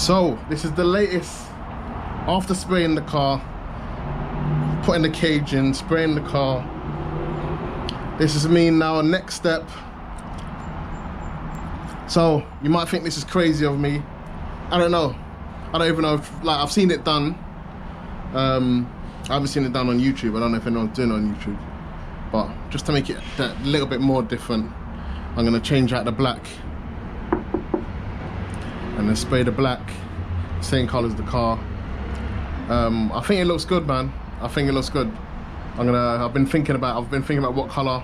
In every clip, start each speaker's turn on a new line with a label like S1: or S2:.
S1: So this is the latest after spraying the car, putting the cage in, spraying the car. This is me now, next step. So you might think this is crazy of me. I don't know. I don't even know if, like, I've seen it done. I haven't seen it done on YouTube. I don't know if anyone's doing it on YouTube. But just to make it a little bit more different, I'm gonna change out the black and then spray the black, same color as the car. I think it looks good, man. I think it looks good. I've been thinking about what color,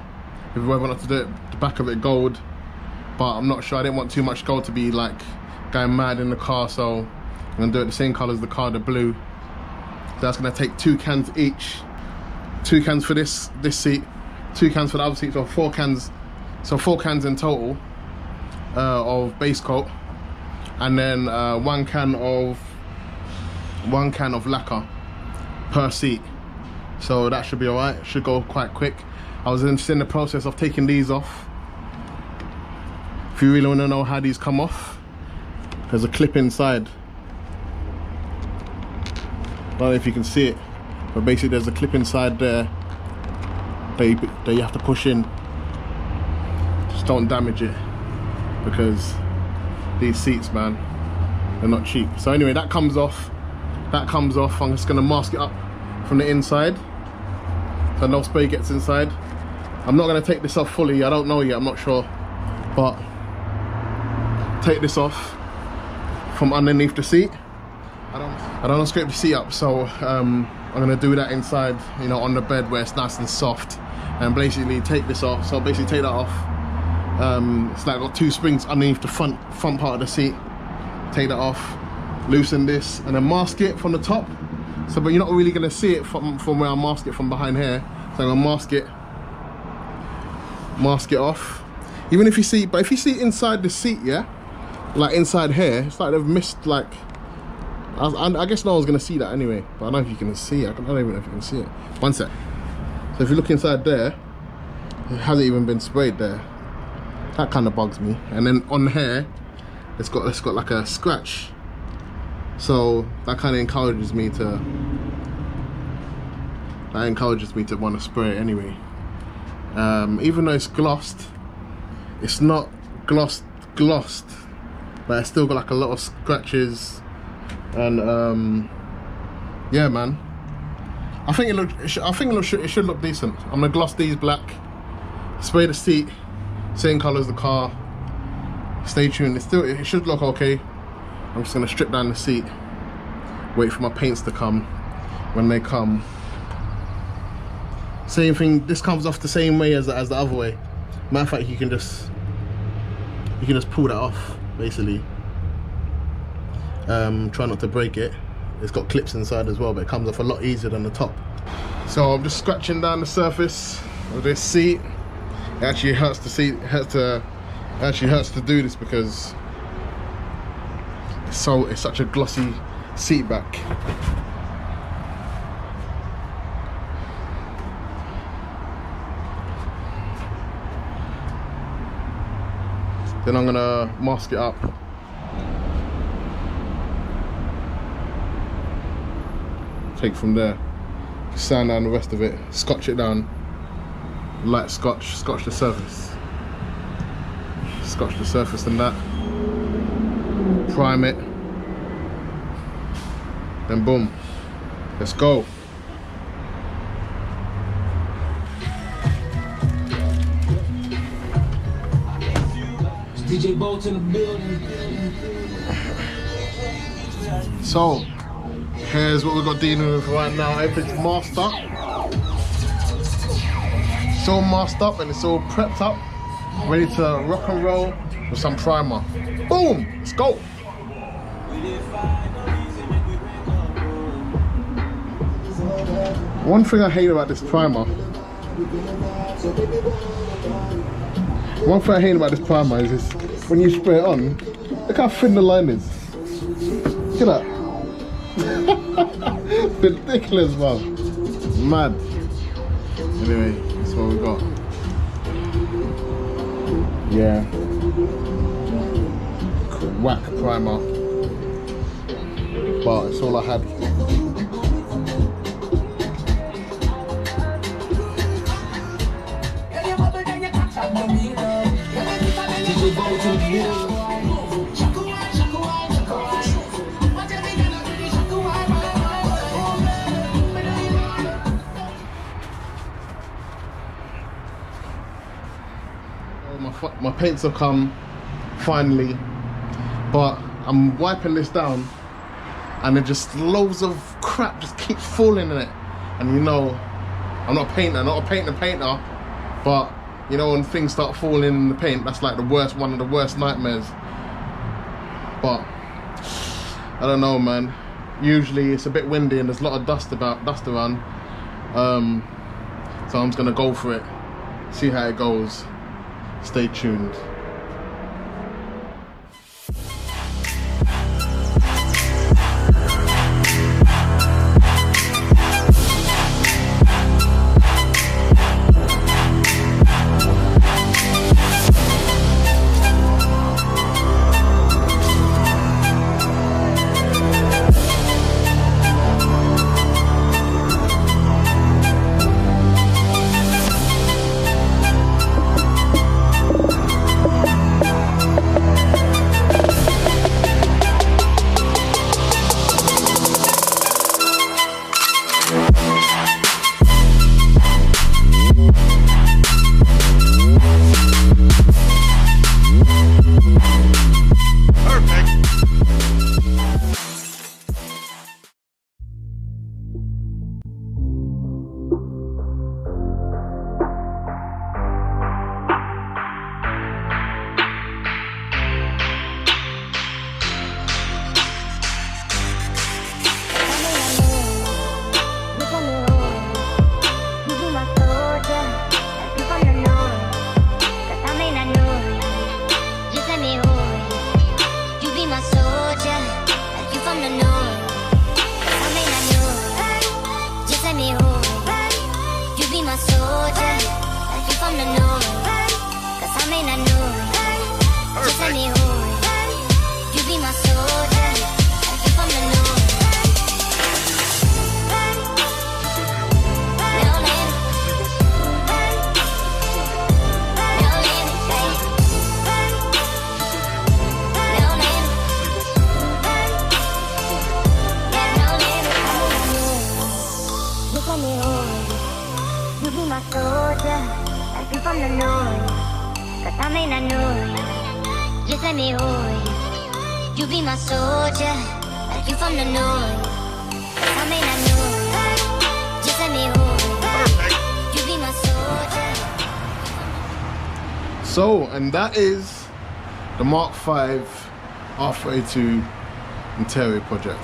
S1: if whether or not to do it, the back of it gold, but I'm not sure. I didn't want too much gold to be like going mad in the car, so I'm gonna do it the same color as the car, the blue. That's gonna take 2 cans each. 2 cans for this seat, 2 cans for the other seat, so 4 cans. So 4 cans in total of base coat, and then 1 can of lacquer per seat. So that should be alright. Should go quite quick. I was just in the process of taking these off. If you really want to know how these come off, there's a clip inside. I don't know if you can see it, but basically there's a clip inside there that you have to push in. Just don't damage it, because these seats, man, they're not cheap. So anyway, that comes off. I'm just gonna mask it up from the inside so no spray gets inside. I'm not gonna take this off fully. I don't know yet, I'm not sure, but take this off from underneath the seat. I don't want to scrape the seat up, so I'm gonna do that inside, you know, on the bed where it's nice and soft, and basically take this off. So basically take that off. It's like got 2 springs underneath the front part of the seat. Take that off, loosen this, and then mask it from the top. So, but you're not really gonna see it from where I mask it from behind here. So I'm gonna mask it off. Even if you see, but if you see inside the seat, yeah, like inside here, it's like they've missed, like, I guess no one's gonna see that anyway, but I don't know if you can see it. I don't even know if you can see it. One sec. So if you look inside there, it hasn't even been sprayed there. That kind of bugs me. And then on here, it's got like a scratch. So that kind of encourages me to want to spray it anyway. Even though it's glossed, it's not glossed, but it's still got like a lot of scratches. And yeah, man, I think it should look decent. I'm gonna gloss these black, spray the seat same color as the car. Stay tuned. It should look okay. I'm just gonna strip down the seat, wait for my paints to come. When they come, same thing. This comes off the same way as the other way. Matter of fact, you can just pull that off basically. Try not to break it. It's got clips inside as well, but it comes off a lot easier than the top. So I'm just scratching down the surface of this seat. It actually hurts to see. It actually hurts to do this because it's such a glossy seat back. Then I'm gonna mask it up. Take from there, sand down the rest of it, scotch it down, light scotch the surface. Scotch the surface and that. Prime it. Then boom. Let's go.
S2: DJ Bolt in the building.
S1: So, here's what we've got dealing with right now. Everything's masked up. It's all masked up and it's all prepped up, ready to rock and roll with some primer. Boom! Let's go! One thing I hate about this primer. Is this, when you spray it on, look how thin the line is. Look at that. Ridiculous, man. Mad. Anyway, that's what we got. Yeah. Whack primer. but it's all I had. My paints have come finally, but I'm wiping this down and then just loads of crap just keeps falling in it. And you know, I'm not a painter, not a painter, but you know, when things start falling in the paint, that's like the worst, one of the worst nightmares. But I don't know, man. Usually it's a bit windy and there's a lot of dust around. So I'm just gonna go for it, see how it goes. Stay tuned.
S2: You be my soldier, like you from the north. I may not know, just let me hold. You be my soldier.
S1: So, and that is the Mark V R32 interior project.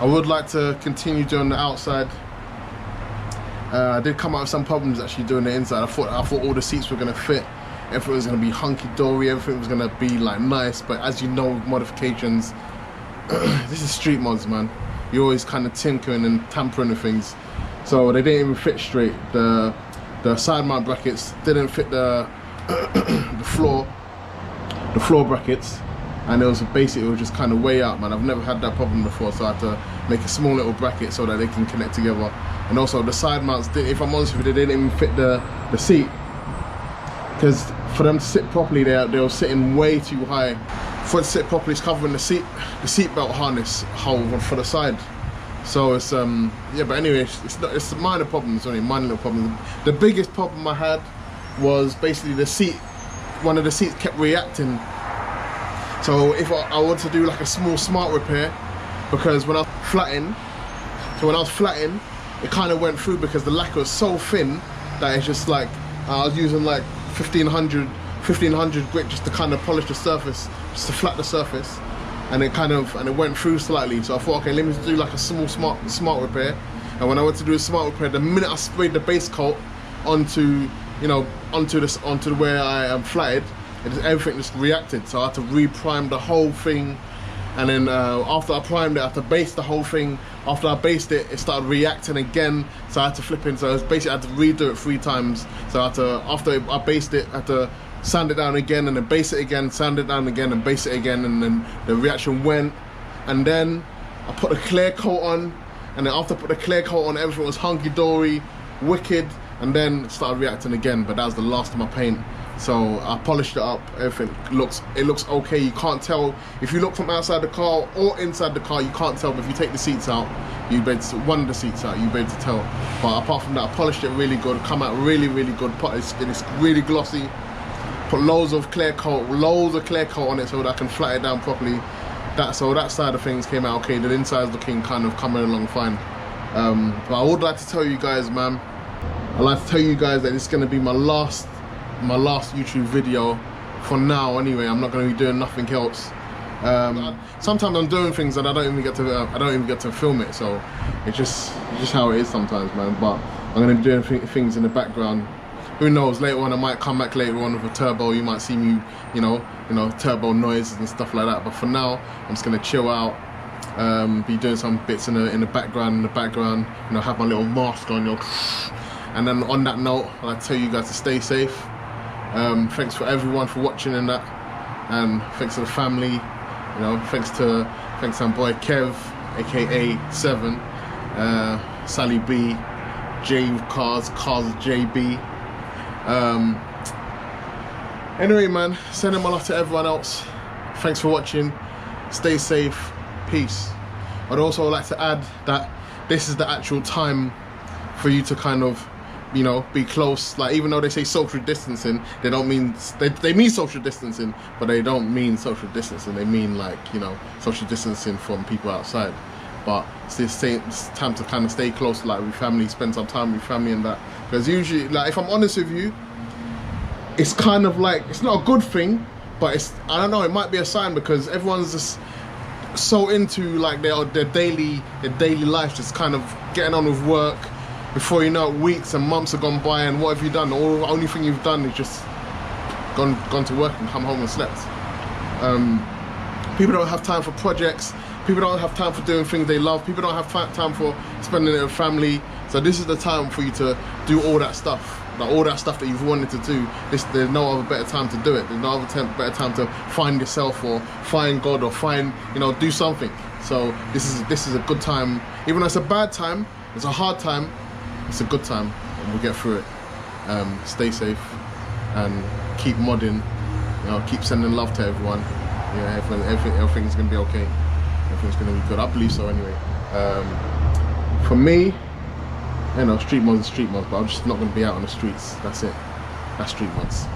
S1: I would like to continue doing the outside. I did come out with some problems actually doing the inside. I thought all the seats were gonna fit. Everything was gonna be hunky-dory, everything was gonna be like nice, but as you know, modifications, this is street mods, man. You're always kind of tinkering and tampering with things. So they didn't even fit straight. The side mount brackets didn't fit the floor brackets, and it was just kind of way out, man. I've never had that problem before, so I had to make a small little bracket so that they can connect together. And also the side mounts, if I'm honest with you, they didn't even fit the seat, because for them to sit properly, they were sitting way too high. For it to sit properly, it's covering the seat belt harness hole for the side. So it's yeah, but anyway, it's a minor problem. It's only a minor little problem. The biggest problem I had was basically the seat. One of the seats kept reacting. So if I want to do like a small smart repair, because when I was flatting, it kind of went through because the lacquer was so thin that it's just like I was using like 1500 grit just to kind of polish the surface, just to flat the surface, and it went through slightly. So I thought, okay, let me do like a small smart repair. And when I went to do a smart repair, the minute I sprayed the base coat onto where I am flatted, everything just reacted. So I had to re-prime the whole thing, and then after I primed it, I had to base the whole thing. After I based it, it started reacting again, so I had to flip in. So it was basically, I had to redo it 3 times. So I had to, after I based it, I had to sand it down again, and then base it again, sand it down again, and base it again, and then the reaction went. And then I put a clear coat on, and then after I put the clear coat on, everything was hunky-dory, wicked, and then started reacting again, but that was the last of my paint. So I polished it up, everything looks okay. You can't tell, if you look from outside the car or inside the car, you can't tell, but if you take the seats out, you'll be able to, one of the seats out, you'll be able to tell. But apart from that, I polished it really good, come out really, really good, it's really glossy. Put loads of clear coat on it so that I can flat it down properly. So that side of things came out okay. The inside's looking kind of coming along fine. But I would like to tell you guys, man, I'd like to tell you guys that it's gonna be my last YouTube video for now. Anyway, I'm not gonna be doing nothing else. Sometimes I'm doing things that I don't even get to film it. So it's just how it is sometimes, man. But I'm gonna be doing things in the background. Who knows, later on I might come back later on with a turbo. You might see me, you know, turbo noises and stuff like that. But for now, I'm just gonna chill out, be doing some bits in the background, you know, have my little mask on, you know. And then on that note, I'd like to tell you guys to stay safe. Thanks for everyone for watching and that, and thanks to the family, you know, thanks to my boy Kev, aka 7, Sally B, J Cars JB. Anyway, man, sending my love to everyone else. Thanks for watching. Stay safe. Peace. I'd also like to add that this is the actual time for you to kind of, you know, be close. Like, even though they say social distancing, they don't mean, they mean social distancing, but they don't mean social distancing. They mean, like, you know, social distancing from people outside. But it's time to kind of stay close, like, with family, spend some time with family and that. Because usually, like, if I'm honest with you, it's kind of like, it's not a good thing, but it's, I don't know, it might be a sign, because everyone's just so into, like, their daily life, just kind of getting on with work. Before you know it, weeks and months have gone by, and what have you done? The only thing you've done is just gone to work and come home and slept. People don't have time for projects. People don't have time for doing things they love. People don't have time for spending it with family. So this is the time for you to do all that stuff. Like, all that stuff that you've wanted to do. There's no other better time to do it. There's no other better time to find yourself, or find God, or find, you know, do something. So this is a good time. Even though it's a bad time, it's a hard time, it's a good time, and we'll get through it. Stay safe and keep modding. You know, keep sending love to everyone. Yeah, everything's gonna be okay. Everything's gonna be good. I believe so anyway. For me, you know, street mods are street mods, but I'm just not gonna be out on the streets. That's it. That's street mods.